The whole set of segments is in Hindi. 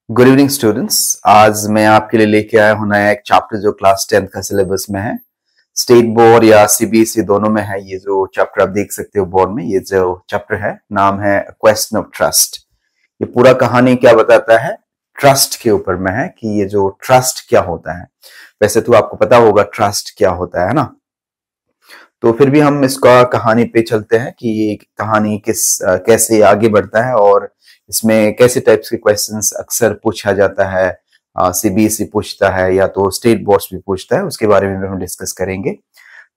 Good evening students. आज मैं आपके लिए लेके आया हूं नया एक चैप्टर जो क्लास 10th का सिलेबस में है। स्टेट बोर्ड या सीबीएसई दोनों में है। ये जो चैप्टर आप देख सकते हो बोर्ड में, ये जो चैप्टर है नाम है क्वेश्चन ऑफ ट्रस्ट। ये पूरा कहानी क्या बताता है, ट्रस्ट के ऊपर में है कि ये जो ट्रस्ट क्या होता है। वैसे तो आपको पता होगा ट्रस्ट क्या होता है ना, तो फिर भी हम इसका कहानी पे चलते हैं कि ये कहानी कैसे आगे बढ़ता है और इसमें कैसे टाइप्स के क्वेश्चंस अक्सर पूछा जाता है। सीबीएसई पूछता है या तो स्टेट बोर्ड्स भी पूछता है, उसके बारे में भी हम डिस्कस करेंगे।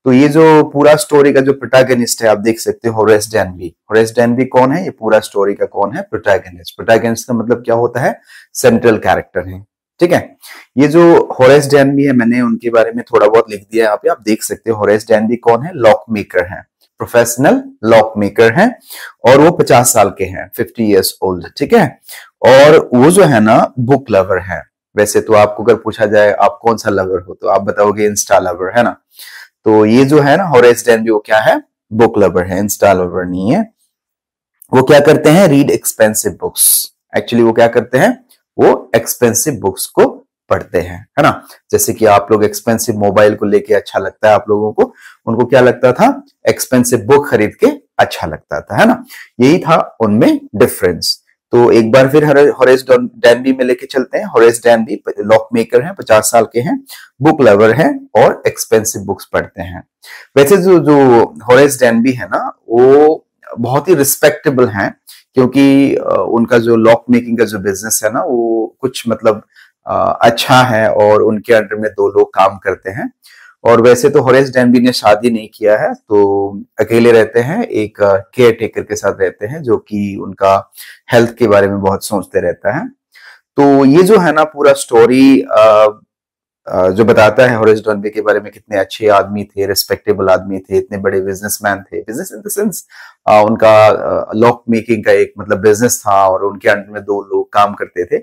तो ये जो पूरा स्टोरी का जो प्रोटैगनिस्ट है आप देख सकते हो, होरेस डैनबी। होरेस डैनबी कौन है? ये पूरा स्टोरी का कौन है? प्रोटैगनिस्ट। प्रोटैगनिस्ट का मतलब क्या होता है? सेंट्रल कैरेक्टर है, ठीक है। ये जो होरेस डैनबी है, मैंने उनके बारे में थोड़ा बहुत लिख दिया यहाँ पे, आप देख सकते हो। होरेस डैनबी कौन है? लॉक मेकर है, प्रोफेशनल लॉक मेकर है और वो 50 साल के हैं, 50 ईयर्स ओल्ड, ठीक है। और वो जो है ना बुक लवर है। वैसे तो आपको अगर पूछा जाए आप कौन सा लवर हो तो आप बताओगे इंस्टा लवर, है ना। तो ये जो है ना होरेस डैनबी, वो क्या है? बुक लवर है, इंस्टा लवर नहीं है। वो क्या करते हैं? Read expensive books. एक्चुअली वो क्या करते हैं? वो एक्सपेंसिव बुक्स को पढ़ते हैं, है ना। जैसे कि आप लोग एक्सपेंसिव मोबाइल को लेके अच्छा लगता है आप लोगों को, उनको क्या लगता था? एक्सपेंसिव बुक खरीद के अच्छा लगता था, है ना। यही था उनमें डिफरेंस। तो एक बार फिर होरेस डैनबी में लेके चलते हैं। होरेस डैनबी लॉक मेकर हैं, 50 साल के हैं, बुक लवर हैं और एक्सपेंसिव बुक्स पढ़ते हैं। वैसे जो जो होरेस डैनबी है ना, वो बहुत ही रिस्पेक्टेबल हैं, क्योंकि उनका जो लॉक मेकिंग का जो बिजनेस है ना, वो कुछ मतलब अच्छा है और उनके अंडर में 2 लोग काम करते हैं। और वैसे तो होरेस डैनबी ने शादी नहीं किया है, तो अकेले रहते हैं, एक केयर टेकर के साथ रहते हैं जो कि उनका हेल्थ के बारे में बहुत सोचते रहता है। तो ये जो है ना पूरा स्टोरी जो बताता है होरेस डैनबी के बारे में, कितने अच्छे आदमी थे, रिस्पेक्टेबल आदमी थे, इतने बड़े बिजनेसमैन थे। बिजनेस इन द सेंस उनका लॉक मेकिंग का एक मतलब बिजनेस था और उनके अंडर में 2 लोग काम करते थे।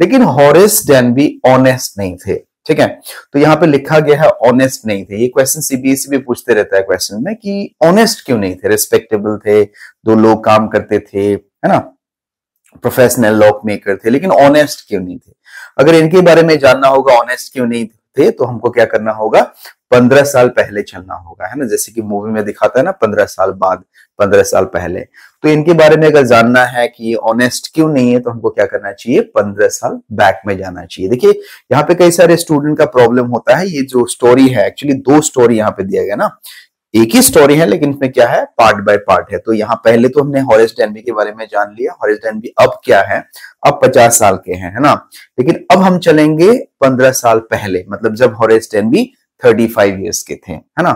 लेकिन होरेस डैनबी ऑनेस्ट नहीं थे, ठीक है। तो यहाँ पे लिखा गया है ऑनेस्ट नहीं थे। ये क्वेश्चन सीबीएसई भी पूछते रहता है क्वेश्चन में कि ऑनेस्ट क्यों नहीं थे? रिस्पेक्टेबल थे, 2 लोग काम करते थे, है ना, प्रोफेशनल लॉक मेकर थे, लेकिन ऑनेस्ट क्यों नहीं थे? अगर इनके बारे में जानना होगा ऑनेस्ट क्यों नहीं थे, तो हमको क्या करना होगा? 15 साल पहले चलना होगा, है ना। जैसे कि मूवी में दिखाता है ना, 15 साल बाद, 15 साल पहले। तो इनके बारे में अगर जानना है कि ऑनेस्ट क्यों नहीं है, तो हमको क्या करना चाहिए? 15 साल बैक में जाना चाहिए। देखिए यहाँ पे कई सारे स्टूडेंट का प्रॉब्लम होता है। ये जो स्टोरी है, एक्चुअली 2 स्टोरी यहाँ पे दिया गया ना, एक ही स्टोरी है लेकिन इसमें क्या है? पार्ट बाय पार्ट है। तो यहाँ पहले तो हमने होरेस डैनबी के बारे में जान लिया। होरेस डैनबी अब क्या है? अब 50 साल के हैं, है ना। लेकिन अब हम चलेंगे 15 साल पहले, मतलब जब होरेस डैनबी 35 ईयर्स के थे, है ना।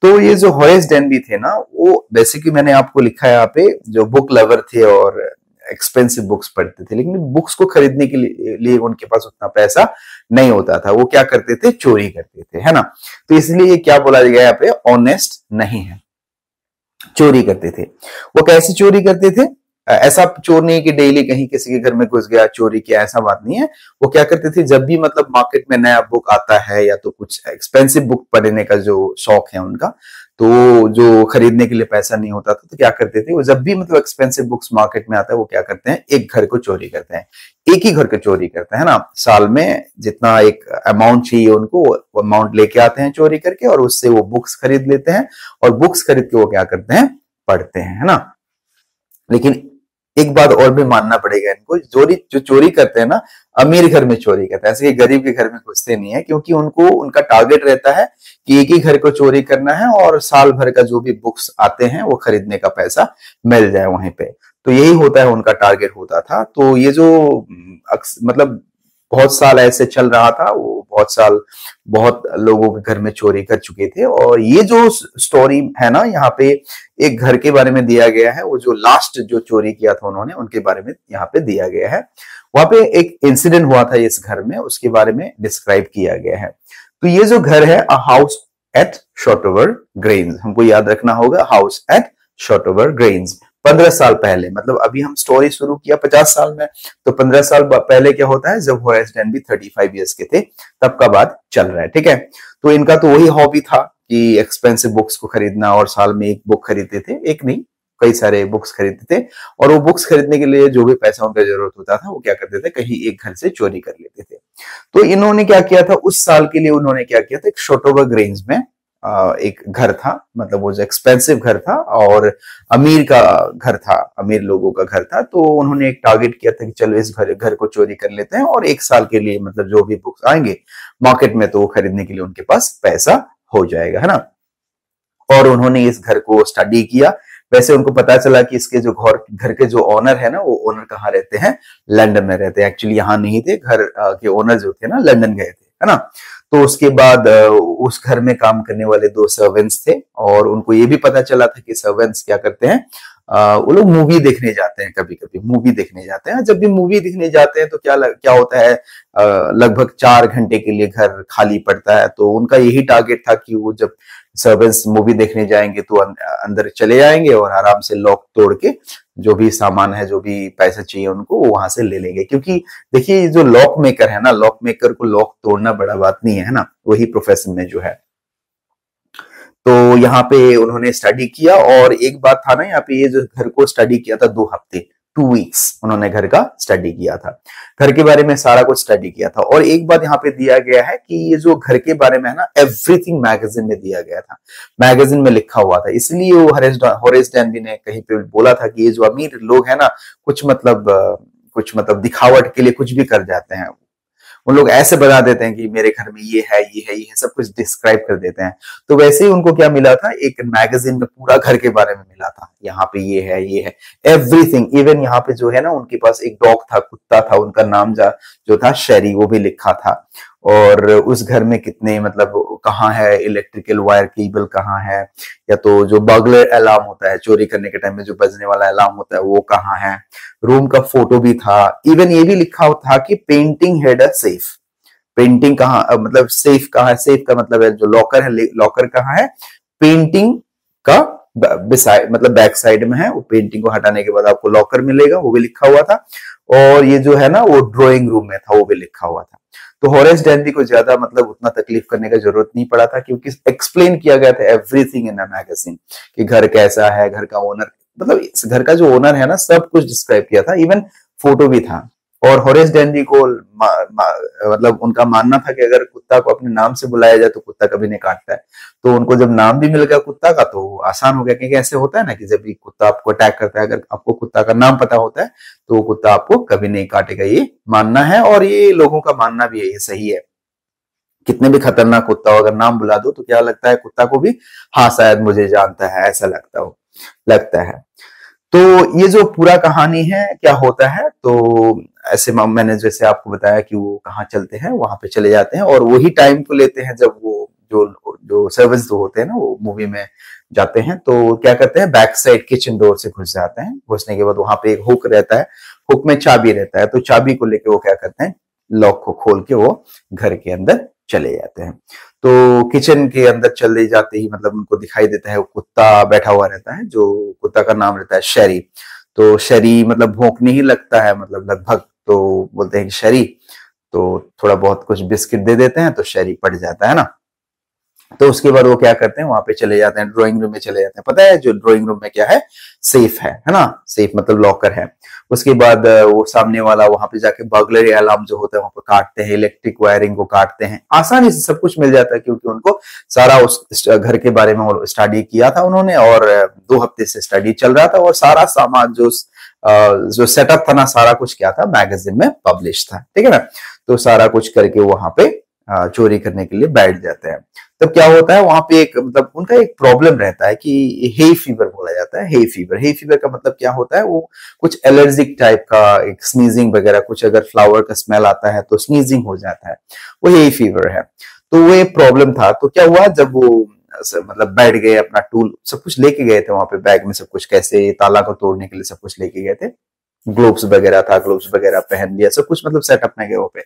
तो ये जो होरेस डैनबी थे ना, वो बेसिकली मैंने आपको लिखा है यहाँ पे, जो बुक लवर थे और एक्सपेंसिव बुक्स पढ़ते थे, लेकिन बुक्स को खरीदने के लिए उनके पास उतना पैसा नहीं होता था। वो क्या करते थे? चोरी करते थे, है ना। तो इसलिए ये क्या बोला गया यहाँ पे? ऑनेस्ट नहीं है, चोरी करते थे। वो कैसे चोरी करते थे? ऐसा चोर नहीं कि डेली कहीं किसी के घर में घुस गया, चोरी किया, ऐसा बात नहीं है। वो क्या करते थे, जब भी मतलब मार्केट में नया बुक आता है या तो कुछ एक्सपेंसिव बुक पढ़ने का जो शौक है उनका, तो जो खरीदने के लिए पैसा नहीं होता था, तो क्या करते थे वो, जब भी मतलब एक्सपेंसिव बुक्स मार्केट में आता है, वो क्या करते हैं? एक घर को चोरी करते हैं, एक ही घर को चोरी करते हैं ना। साल में जितना एक अमाउंट चाहिए उनको, वो अमाउंट लेके आते हैं चोरी करके, और उससे वो बुक्स खरीद लेते हैं और बुक्स खरीद के वो क्या करते हैं? पढ़ते हैं, है ना। लेकिन एक बात और भी मानना पड़ेगा इनको, जो चोरी करते हैं ना, अमीर घर में चोरी करते हैं, ऐसे कि गरीब के घर में घुसते नहीं है, क्योंकि उनको उनका टारगेट रहता है कि एक ही घर को चोरी करना है और साल भर का जो भी बुक्स आते हैं वो खरीदने का पैसा मिल जाए वहीं पे। तो यही होता है, उनका टारगेट होता था। तो ये जो मतलब बहुत साल ऐसे चल रहा था, वो बहुत साल बहुत लोगों के घर में चोरी कर चुके थे। और ये जो स्टोरी है ना, यहाँ पे एक घर के बारे में दिया गया है, वो जो लास्ट जो चोरी किया था उन्होंने, उनके बारे में यहाँ पे दिया गया है। वहां पे एक इंसिडेंट हुआ था इस घर में, उसके बारे में डिस्क्राइब किया गया है। तो ये जो घर है, अ हाउस एट शॉर्टोवर ग्रेन्स, हमको याद रखना होगा, हाउस एट शॉर्टोवर ग्रेन्स। 15 साल पहले, मतलब अभी हम स्टोरी शुरू किया 50 साल में, तो 15 साल पहले क्या होता है? जब होरेस डैनबी 35 ईयर्स के थे, तब का बात चल रहा है, ठीक है। तो इनका तो वही हॉबी था कि एक्सपेंसिव बुक्स को खरीदना, और साल में एक बुक खरीदते थे, एक नहीं, कई सारे बुक्स खरीदते थे, और वो बुक्स खरीदने के लिए जो भी पैसा उनका जरूरत होता था वो क्या करते थे, कहीं एक घर से चोरी कर लेते थे। तो इन्होंने क्या किया था, उस साल के लिए उन्होंने क्या किया था, एक शोटोबर्ग रेंज में एक घर था, मतलब वो जो एक्सपेंसिव घर था और अमीर का घर था, अमीर लोगों का घर था। तो उन्होंने एक टारगेट किया था कि चलो इस घर को चोरी कर लेते हैं, और एक साल के लिए मतलब जो भी बुक्स आएंगे मार्केट में तो वो खरीदने के लिए उनके पास पैसा हो जाएगा, है ना। और उन्होंने इस घर को स्टडी किया। वैसे उनको पता चला कि इसके जो घर के जो ओनर है ना, वो ओनर कहाँ रहते हैं, लंदन में रहते हैं। एक्चुअली यहाँ नहीं थे, घर के ओनर जो थे ना लंदन गए थे, है ना। तो उसके बाद उस घर में काम करने वाले 2 सर्वेंट्स थे, और उनको ये भी पता चला था कि सर्वेंट्स क्या करते हैं, वो लोग मूवी देखने जाते हैं, कभी कभी मूवी देखने जाते हैं। जब भी मूवी देखने जाते हैं तो क्या होता है, लगभग 4 घंटे के लिए घर खाली पड़ता है। तो उनका यही टारगेट था कि वो जब सर्वेंट्स मूवी देखने जाएंगे तो अंदर चले जाएंगे और आराम से लॉक तोड़ के जो भी सामान है, जो भी पैसा चाहिए उनको, वो वहां से ले लेंगे। क्योंकि देखिए जो लॉक मेकर है ना, लॉक मेकर को लॉक तोड़ना बड़ा बात नहीं है ना, वही प्रोफेशन में जो है। तो यहाँ पे उन्होंने स्टडी किया, और एक बात था ना, यहाँ पे ये जो घर को स्टडी किया था 2 हफ्ते, 2 वीक्स उन्होंने घर का स्टडी किया था, घर के बारे में सारा कुछ स्टडी किया था। और एक बात यहाँ पे दिया गया है कि ये जो घर के बारे में है ना, एवरीथिंग मैगजीन में दिया गया था, मैगजीन में लिखा हुआ था। इसलिए वो होरेस डैनबी ने कहीं पे बोला था कि ये जो अमीर लोग है ना, कुछ मतलब दिखावट के लिए कुछ भी कर जाते हैं। उन लोग ऐसे बता देते हैं कि मेरे घर में ये है, ये है, ये है, सब कुछ डिस्क्राइब कर देते हैं। तो वैसे ही उनको क्या मिला था, एक मैगजीन में पूरा घर के बारे में मिला था, यहाँ पे ये है, ये है, एवरीथिंग। इवन यहाँ पे जो है ना, उनके पास एक डॉग था, कुत्ता था, उनका नाम जो था शेरी, वो भी लिखा था। और उस घर में कितने मतलब कहाँ है इलेक्ट्रिकल वायर केबल, कहाँ है, या तो जो बर्गलर अलार्म होता है, चोरी करने के टाइम में जो बजने वाला अलार्म होता है, वो कहाँ है। रूम का फोटो भी था। इवन ये भी लिखा था कि painting head a safe, painting कहाँ, मतलब सेफ कहाँ है, सेफ का मतलब है जो लॉकर है, लॉकर कहाँ है, पेंटिंग का मतलब बैक साइड में है, वो पेंटिंग को हटाने के बाद आपको लॉकर मिलेगा, वो भी लिखा हुआ था। और ये जो है ना, वो ड्राइंग रूम में था, वो भी लिखा हुआ था। तो होरेस डैनबी को ज्यादा मतलब उतना तकलीफ करने का जरूरत नहीं पड़ा था, क्योंकि एक्सप्लेन किया गया था एवरीथिंग इन अ मैगजीन, कि घर कैसा है, घर का ओनर, मतलब इस घर का जो ओनर है ना, सब कुछ डिस्क्राइब किया था, इवन फोटो भी था। और होरेस डैनबी को मतलब उनका मानना था कि अगर कुत्ता को अपने नाम से बुलाया जाए तो कुत्ता कभी नहीं काटता है। तो उनको जब नाम भी मिल गया कुत्ता का तो आसान हो गया, क्योंकि ऐसे होता है ना कि जब भी कुत्ता आपको अटैक करता है, अगर आपको कुत्ता का नाम पता होता है तो वो कुत्ता आपको कभी नहीं काटेगा, ये मानना है। और ये लोगों का मानना भी है, ये सही है। कितने भी खतरनाक कुत्ता हो, अगर नाम बुला दो तो क्या लगता है कुत्ता को भी, हाँ शायद मुझे जानता है, ऐसा लगता है। तो ये जो पूरा कहानी है क्या होता है, तो ऐसे मैंने जैसे आपको बताया कि वो कहाँ चलते हैं, वहां पे चले जाते हैं, और वही टाइम को लेते हैं जब वो जो सर्वेंट्स जो होते हैं ना, वो मूवी में जाते हैं। तो क्या करते हैं, बैक साइड किचन डोर से घुस जाते हैं। घुसने के बाद वहां पे एक हुक रहता है, हुक में चाबी रहता है, तो चाबी को लेके वो क्या करते हैं, लॉक को खोल के वो घर के अंदर चले जाते हैं। तो किचन के अंदर चले जाते ही मतलब उनको दिखाई देता है वो कुत्ता बैठा हुआ रहता है, जो कुत्ता का नाम रहता है शेरी। तो शेरी मतलब भौंकने ही लगता है, मतलब लगभग, तो बोलते हैं कि शेरी, तो थोड़ा बहुत कुछ बिस्किट दे देते हैं तो शेरी पड़ जाता है ना। तो उसके बाद वो क्या करते हैं, वहां पे चले जाते हैं, ड्राइंग रूम में चले जाते हैं। पता है जो ड्राइंग रूम में क्या है, सेफ है ना, सेफ मतलब लॉकर है। उसके बाद वो सामने वाला वहां पे जाके बर्गलरी अलार्म जो होता है वहां पे काटते हैं, इलेक्ट्रिक वायरिंग को काटते हैं, आसानी से सब कुछ मिल जाता है, क्योंकि उनको सारा उस घर के बारे में स्टडी किया था उन्होंने, और 2 हफ्ते से स्टडी चल रहा था, और सारा सामान जो सेटअप था ना, सारा कुछ क्या था, मैगजीन में पब्लिश था, ठीक है ना। तो सारा कुछ करके वहां पे चोरी करने के लिए बैठ जाते हैं। तब क्या होता है, वहां पे एक मतलब उनका एक प्रॉब्लम रहता है कि हे फीवर बोला जाता है। हे फीवर का मतलब क्या होता है, वो कुछ एलर्जिक टाइप का, एक स्नीजिंग वगैरह, कुछ अगर फ्लावर का स्मेल आता है तो स्नीजिंग हो जाता है, वो हे फीवर है। तो वो एक प्रॉब्लम था। तो क्या हुआ, जब वो मतलब बैठ गए, अपना टूल सब कुछ लेके गए थे वहां पे, बैग में सब कुछ, कैसे ताला को तोड़ने के लिए सब कुछ लेके गए थे, ग्लोव्स वगैरह था, ग्लोव्स वगैरह पहन लिया, सब कुछ मतलब सेटअप में गए वो पे।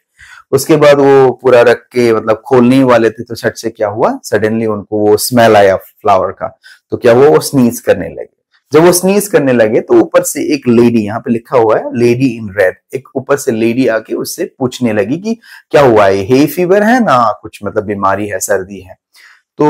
उसके बाद वो पूरा रख के मतलब खोलने ही वाले थे, तो छट से क्या हुआ, सडनली उनको वो स्मेल आया फ्लावर का। तो क्या हुआ, वो स्नीज करने लगे। जब वो स्नीज करने लगे तो ऊपर से एक लेडी, यहाँ पे लिखा हुआ है लेडी इन रेड, एक ऊपर से लेडी आके उससे पूछने लगी कि क्या हुआ है, हे फीवर है ना, कुछ मतलब बीमारी है, सर्दी है। तो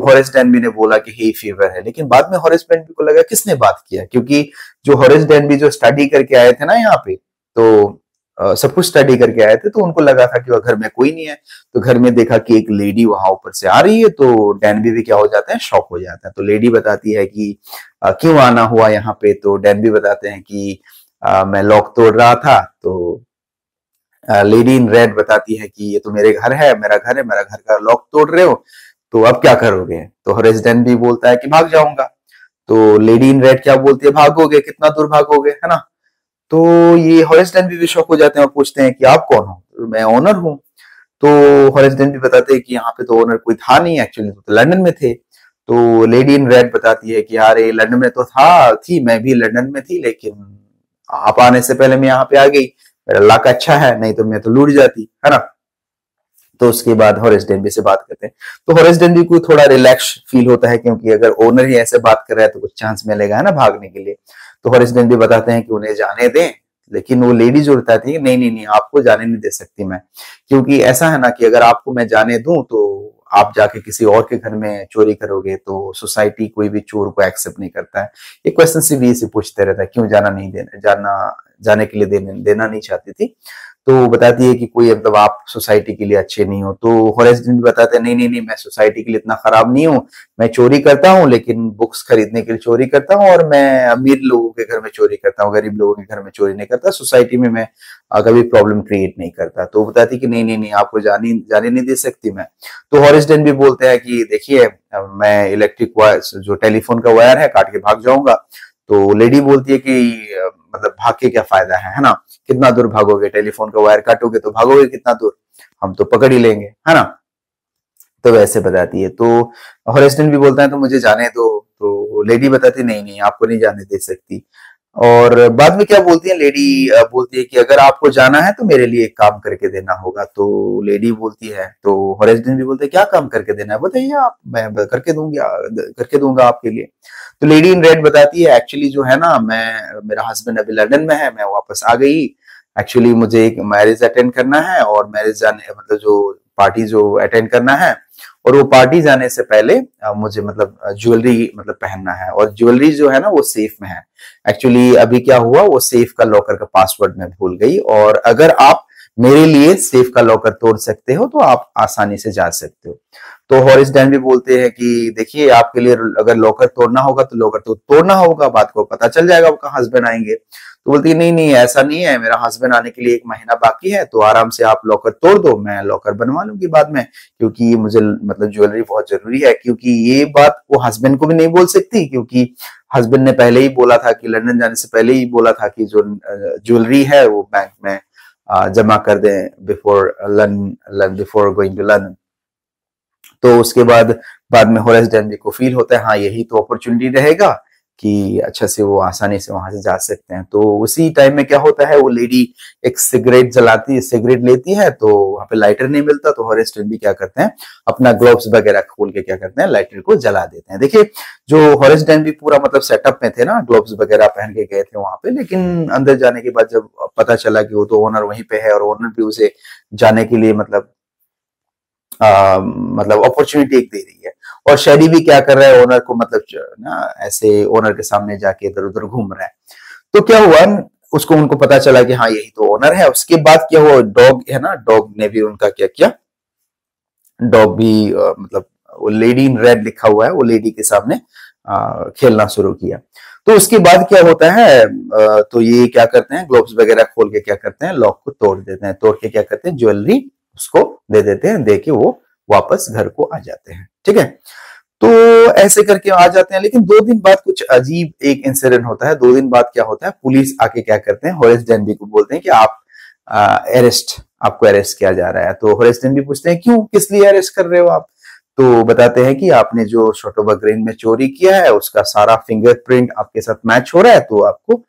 हॉरेस डेनबी ने बोला कि हे फीवर है, लेकिन बाद में हॉरेस डेनबी को लगा किसने बात किया, क्योंकि जो हॉरेस डेनबी जो स्टडी करके आए थे ना यहाँ पे, तो सब कुछ स्टडी करके आए थे, तो उनको लगा था कि घर में कोई नहीं है। तो घर में देखा कि एक लेडी वहां ऊपर से आ रही है, तो डेनबी भी क्या हो जाता है, शॉक हो जाता है। तो लेडी बताती है कि क्यों आना हुआ यहाँ पे। तो डेनबी बताते हैं कि मैं लॉक तोड़ रहा था। तो लेडी इन रेड बताती है कि ये तो मेरे घर है, मेरा घर है, मेरा घर का लॉक तोड़ रहे हो, तो अब क्या करोगे। तो हॉरेस डेनबी बोलता है कि भाग जाऊंगा। तो लेडी इन रेड क्या बोलती है, भागोगे, कितना दूर भागोगे, है ना। तो ये हॉरेस डेनबी भी शॉक हो जाते हैं और पूछते हैं कि आप कौन हो। तो मैं ओनर हूँ। तो हॉरेस डेनबी बताते हैं कि यहाँ पे तो ओनर कोई था नहीं, एक्चुअली तो लंदन में थे। तो लेडी इन रेड बताती है कि यार ये लंदन में तो थी, मैं भी लंदन में थी, लेकिन आप आने से पहले मैं यहाँ पे आ गई, मेरा लक अच्छा है, नहीं तो मैं तो लूट जाती, है ना। तो उसके बाद हॉरेस डेनबी से बात करते हैं। तो हॉरेस डेनबी को थोड़ा रिलैक्स फील होता है, क्योंकि अगर ओनर ही ऐसे बात कर रहा है तो कुछ चांस मिलेगा, है ना, भागने के लिए। तो हॉरेस डेनबी बताते हैं कि उन्हें जाने दें, लेकिन वो लेडी जो बताती है नहीं नहीं नहीं, आपको जाने नहीं दे सकती मैं, क्योंकि ऐसा है ना कि अगर आपको मैं जाने दूं तो आप जाके किसी और के घर में चोरी करोगे, तो सोसाइटी कोई भी चोर को एक्सेप्ट नहीं करता है। ये क्वेश्चन सीबीएसई से पूछते रहता है, क्यों जाने के लिए देना नहीं चाहती थी। तो वो बताती है कि कोई मतलब आप सोसाइटी के लिए अच्छे नहीं हो। तो हॉरेस डेनबी बताते हैं नहीं नहीं नहीं, मैं सोसाइटी के लिए इतना खराब नहीं हूँ, मैं चोरी करता हूँ, लेकिन बुक्स खरीदने के लिए चोरी करता हूँ, और मैं अमीर लोगों के घर में चोरी करता हूँ, गरीब लोगों के घर में चोरी नहीं करता, सोसाइटी में मैं कभी प्रॉब्लम क्रिएट नहीं करता। तो वो बताती है कि नहीं नहीं नहीं, आपको जाने नहीं दे सकती मैं। तो हॉरेस डेनबी बोलते हैं कि देखिए मैं इलेक्ट्रिक वायर, जो टेलीफोन का वायर है, काट के भाग जाऊंगा। तो लेडी बोलती है कि मतलब भाग के क्या फायदा है ना, कितना दूर भागोगे, टेलीफोन का वायर काटोगे तो भागोगे कितना दूर, हम तो पकड़ ही लेंगे, है ना। तो वैसे बताती है। तो हॉरेस डेनबी भी बोलता है तो मुझे जाने दो। तो लेडी बताती नहीं नहीं, आपको नहीं जाने दे सकती। और बाद में क्या बोलती है लेडी, बोलती है कि अगर आपको जाना है तो मेरे लिए एक काम करके देना होगा। तो लेडी बोलती है, तो हॉरेस डेनबी भी बोलते हैं क्या काम करके देना है, बताइए आप, मैं करके दूंगा आपके लिए। तो लेडी इन रेड बताती है एक्चुअली जो है ना, मेरा हस्बैंड अभी लंदन में है, मैं वापस आ गई। एक्चुअली मुझे एक मैरिज अटेंड करना है, और मैरिज जाने मतलब जो पार्टी जो अटेंड करना है, और वो पार्टी जाने से पहले मुझे मतलब ज्वेलरी मतलब पहनना है, और ज्वेलरी जो है ना वो सेफ में है। एक्चुअली अभी क्या हुआ, वो सेफ का लॉकर का पासवर्ड मैं भूल गई, और अगर आप मेरे लिए सेफ का लॉकर तोड़ सकते हो तो आप आसानी से जा सकते हो। तो हॉरेस डेनबी बोलते हैं कि देखिए आपके लिए अगर लॉकर तोड़ना होगा तो लॉकर तो तोड़ना होगा, बात को पता चल जाएगा, आपका हस्बैंड आएंगे। तो बोलती है नहीं नहीं, ऐसा नहीं है, मेरा हस्बैंड आने के लिए 1 महीना बाकी है, तो आराम से आप लॉकर तोड़ दो, मैं लॉकर बनवा लूंगी बाद में, क्योंकि मुझे मतलब ज्वेलरी बहुत जरूरी है। क्योंकि ये बात वो हस्बैंड को भी नहीं बोल सकती, क्योंकि हस्बैंड ने पहले ही बोला था कि लंदन जाने से पहले ही बोला था कि जो ज्वेलरी है वो बैंक में जमा कर दें बिफोर गोइंग टू लंदन। तो उसके बाद में हॉरेस डेनबी को फील होता है हाँ यही तो अपॉर्चुनिटी रहेगा कि अच्छा से वो आसानी से वहां से जा सकते हैं। तो उसी टाइम में क्या होता है, वो लेडी एक सिगरेट लेती है, तो वहां पे लाइटर नहीं मिलता, तो हॉरेस डेनबी क्या करते हैं, अपना ग्लोव्स वगैरह खोल के क्या करते हैं, लाइटर को जला देते हैं। देखिए जो हॉरेस डेनबी पूरा मतलब सेटअप में थे ना, ग्लोव्स वगैरह पहन के गए थे वहां पे, लेकिन अंदर जाने के बाद जब पता चला कि वो तो ओनर वहीं पे है, और ओनर भी उसे जाने के लिए मतलब अपॉर्चुनिटी एक दे रही है, और शेडी भी क्या कर रहा है, ओनर को मतलब ना ऐसे ओनर के सामने जाके इधर उधर घूम रहा है। तो क्या हुआ, उनको पता चला कि हाँ यही तो ओनर है। उसके बाद क्या हुआ, डॉग है ना, डॉग ने भी उनका क्या किया, डॉग भी मतलब वो लेडी इन रेड लिखा हुआ है, वो लेडी के सामने खेलना शुरू किया। तो उसके बाद क्या होता है, तो ये क्या करते हैं, ग्लोव्स वगैरह खोल के क्या करते हैं, लॉक को तोड़ देते हैं, तोड़ के क्या करते हैं, ज्वेलरी उसको दे देते हैं, दे के वो वापस घर को आ जाते हैं। ठीक है, तो ऐसे करके आ जाते हैं। लेकिन 2 दिन बाद कुछ अजीब एक इंसिडेंट होता है। 2 दिन बाद क्या होता है, पुलिस आके क्या करते हैं, हॉरेस डेनबी को बोलते हैं कि आपको अरेस्ट किया जा रहा है। तो हॉरेस डेनबी पूछते हैं क्यों, किस लिए अरेस्ट कर रहे हो आप। तो बताते हैं कि आपने जो शोटोबर्ग ग्रीन में चोरी किया है उसका सारा फिंगरप्रिंट आपके साथ मैच हो रहा है, तो आपको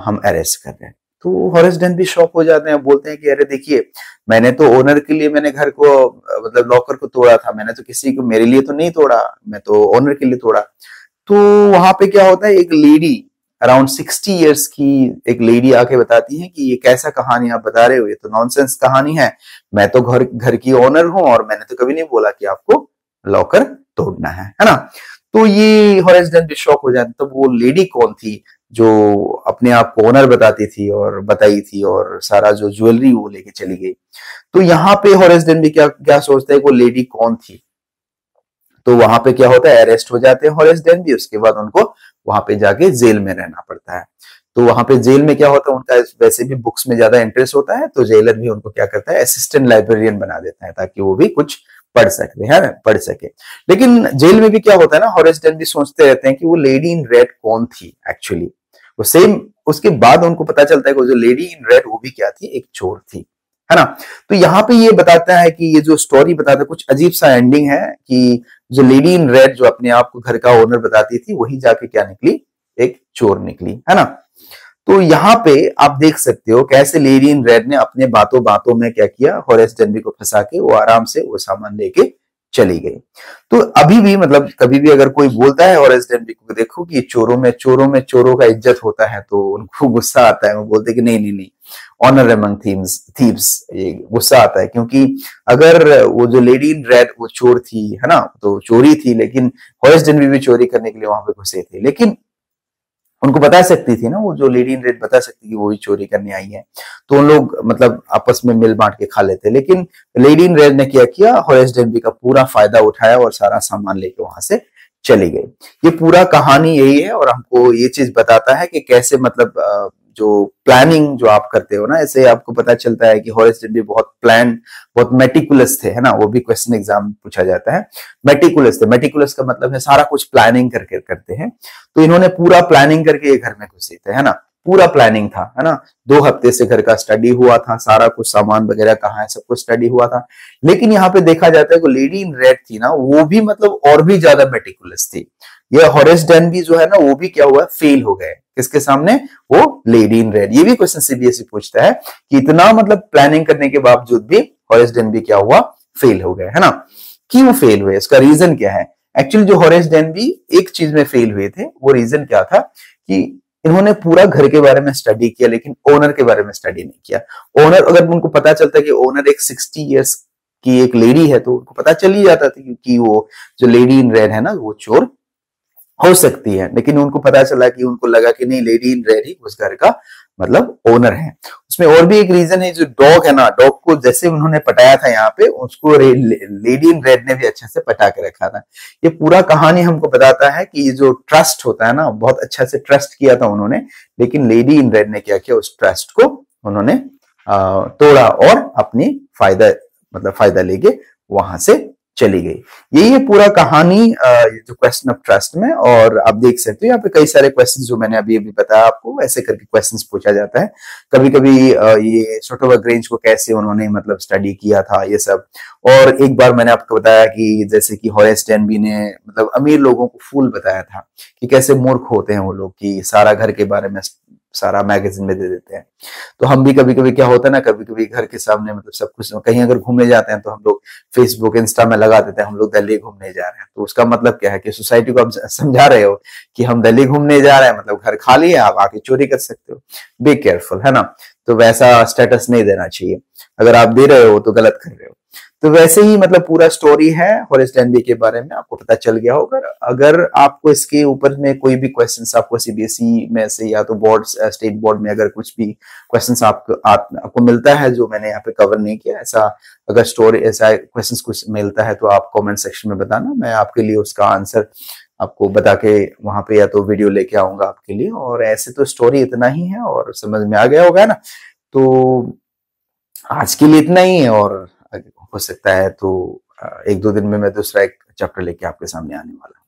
हम अरेस्ट कर रहे हैं। तो हॉरेस डेनबी शॉक हो जाते हैं, बोलते हैं कि अरे देखिए, मैंने तो ओनर के लिए मैंने घर को मतलब लॉकर को तोड़ा था, मैंने तो किसी को मेरे लिए तो नहीं तोड़ा, मैं तो ओनर के लिए तोड़ा। तो वहां पे क्या होता है, एक लेडी अराउंड 60 इयर्स की एक लेडी आके बताती है कि ये कैसा कहानी आप बता रहे हो, ये तो नॉनसेंस कहानी है, मैं तो घर की ओनर हूं, और मैंने तो कभी नहीं बोला कि आपको लॉकर तोड़ना है ना। तो ये होरेस डेनबी शॉक हो जाते, तब वो लेडी कौन थी जो अपने आप को ओनर बताती थी और बताई थी और सारा जो ज्वेलरी वो लेके चली गई। तो यहाँ पे होरेस डेनबी क्या क्या सोचता है, वो लेडी कौन थी। तो वहां पे क्या होता है, अरेस्ट हो जाते हैं होरेस डेनबी, उसके बाद उनको वहां पे जाके जेल में रहना पड़ता है। तो वहां पे जेल में क्या होता है, उनका वैसे भी बुक्स में ज्यादा इंटरेस्ट होता है, तो जेलर भी उनको क्या करता है, असिस्टेंट लाइब्रेरियन बना देता है ताकि वो भी कुछ पढ़ सकते हैं, पढ़ सके। लेकिन जेल में भी क्या होता है ना, होरेस डेनबी सोचते रहते हैं कि वो लेडी इन रेड कौन थी एक्चुअली। वो सेम उसके बाद उनको पता चलता है कि वो जो लेडी इन रेड वो भी क्या थी, एक चोर थी, है ना। तो यहाँ पे ये बताता है कि ये जो स्टोरी बताता है कुछ अजीब सा एंडिंग है कि जो लेडी इन रेड जो अपने आप को घर का ओनर बताती थी, वही जाके क्या निकली, एक चोर निकली, है ना। तो यहाँ पे आप देख सकते हो कैसे लेडी इन रेड ने अपने बातों बातों में क्या किया, होरेस डेनबी को फंसा के वो आराम से वो सामान लेके चली गई। तो अभी भी मतलब कभी भी अगर कोई बोलता है होरेस डेनबी को, देखो कि चोरों का इज्जत होता है, तो उनको गुस्सा आता है, वो बोलते कि नहीं नहीं नहीं, ऑनर अमंग थीव्स, ये गुस्सा आता है। क्योंकि अगर वो जो लेडी इन रेड वो चोर थी, है ना, तो चोरी थी, लेकिन होरेस डेनबी भी चोरी करने के लिए वहां पे घुसे थे, लेकिन उनको बता सकती थी ना, वो जो लेडी इन रेड बता सकती कि वो ही चोरी करने आई है, तो उन लोग मतलब आपस में मिल बांट के खा लेते। लेकिन लेडी इन रेड ने क्या किया, होरेस डेनबी का पूरा फायदा उठाया और सारा सामान लेके वहां से चली गई। ये पूरा कहानी यही है और हमको ये चीज बताता है कि कैसे मतलब जो प्लानिंग जो आप करते हो ना, ऐसे आपको पता चलता है कि होरेस डेनबी बहुत बहुत मेटिकुलस थे, है ना। वो भी क्वेश्चन एग्जाम पूछा जाता है, मेटिकुलस थे। मेटिकुलस का मतलब है सारा कुछ प्लानिंग करके करते हैं। तो इन्होंने पूरा प्लानिंग करके ये घर में घुसे थे, है ना, पूरा प्लानिंग था, है ना। 2 हफ्ते से घर का स्टडी हुआ था, सारा कुछ सामान वगैरह कहाँ है सब कुछ स्टडी हुआ था। लेकिन यहाँ पे देखा जाता है कि लेडी इन रेड थी ना, वो भी मतलब और भी ज्यादा मेटिकुलस थी। ये होरेस डेनबी जो है ना, वो भी क्या हुआ, फेल हो गए किसके सामने, वो लेडी इन रेड। ये भी क्वेश्चन सीबीएसई पूछता है कि इतना मतलब प्लानिंग करने के बावजूद भी होरेस डेनबी क्या हुआ, फेल हो गए, है ना। क्यों फेल हुए, इसका रीजन क्या है। एक्चुअली जो होरेस डेनबी एक चीज में फेल हुए थे, वो रीजन क्या था कि इन्होंने पूरा घर के बारे में स्टडी किया, लेकिन ओनर के बारे में स्टडी नहीं किया। ओनर, अगर उनको पता चलता कि ओनर एक 60 इयर्स की एक लेडी है, तो उनको पता चल ही जाता था कि वो जो लेडी इन रेड है ना, वो चोर हो सकती है। लेकिन उनको पता चला कि उनको लगा कि नहीं, लेडी इन रेड ही उस घर का मतलब ओनर है। उसमें और भी एक रीजन है, जो डॉग है ना, डॉग को जैसे उन्होंने पटाया था यहाँ पे, उसको लेडी इन रेड ने भी अच्छे से पटा के रखा था। ये पूरा कहानी हमको बताता है कि ये जो ट्रस्ट होता है ना, बहुत अच्छा से ट्रस्ट किया था उन्होंने, लेकिन लेडी इन रेड ने क्या किया, उस ट्रस्ट को उन्होंने तोड़ा और अपनी फायदा लेके वहां से चली गई। यही है पूरा कहानी जो क्वेश्चन ऑफ ट्रस्ट में। और आप देख सकते हो यहाँ पे कई सारे क्वेश्चन जो मैंने अभी अभी बताया आपको, ऐसे करके क्वेश्चंस पूछा जाता है। कभी कभी ये सोटोवर्क को कैसे उन्होंने मतलब स्टडी किया था, ये सब। और एक बार मैंने आपको बताया कि जैसे कि होरेस डेनबी ने मतलब अमीर लोगों को फूल बताया था कि कैसे मूर्ख होते हैं वो लोग, कि सारा घर के बारे में सारा मैगजीन में दे देते हैं। तो हम भी कभी कभी क्या होता है ना, कभी कभी घर के सामने मतलब सब कुछ, कहीं अगर घूमने जाते हैं तो हम लोग फेसबुक इंस्टा में लगा देते हैं हम लोग दिल्ली घूमने जा रहे हैं। तो उसका मतलब क्या है कि सोसाइटी को आप समझा रहे हो कि हम दिल्ली घूमने जा रहे हैं, मतलब घर खाली है, आप आके चोरी कर सकते हो। बी केयरफुल, है ना। तो वैसा स्टेटस नहीं देना चाहिए, अगर आप दे रहे हो तो गलत कर रहे हो। तो वैसे ही मतलब पूरा स्टोरी है होरेस डेनबी के बारे में, आपको पता चल गया होगा। अगर आपको इसके ऊपर में कोई भी क्वेश्चंस आपको सीबीएसई में से या तो बोर्ड स्टेट बोर्ड में अगर कुछ भी क्वेश्चंस आपको मिलता है जो मैंने यहाँ पे कवर नहीं किया, ऐसा अगर स्टोरी ऐसा क्वेश्चंस कुछ मिलता है तो आप कमेंट सेक्शन में बताना, मैं आपके लिए उसका आंसर आपको बता के वहां पे या तो वीडियो लेके आऊंगा आपके लिए। और ऐसे तो स्टोरी इतना ही है और समझ में आ गया होगा ना। तो आज के लिए इतना ही है, और हो सकता है तो 1-2 दिन में मैं दूसरा एक चैप्टर लेके आपके सामने आने वाला हूँ।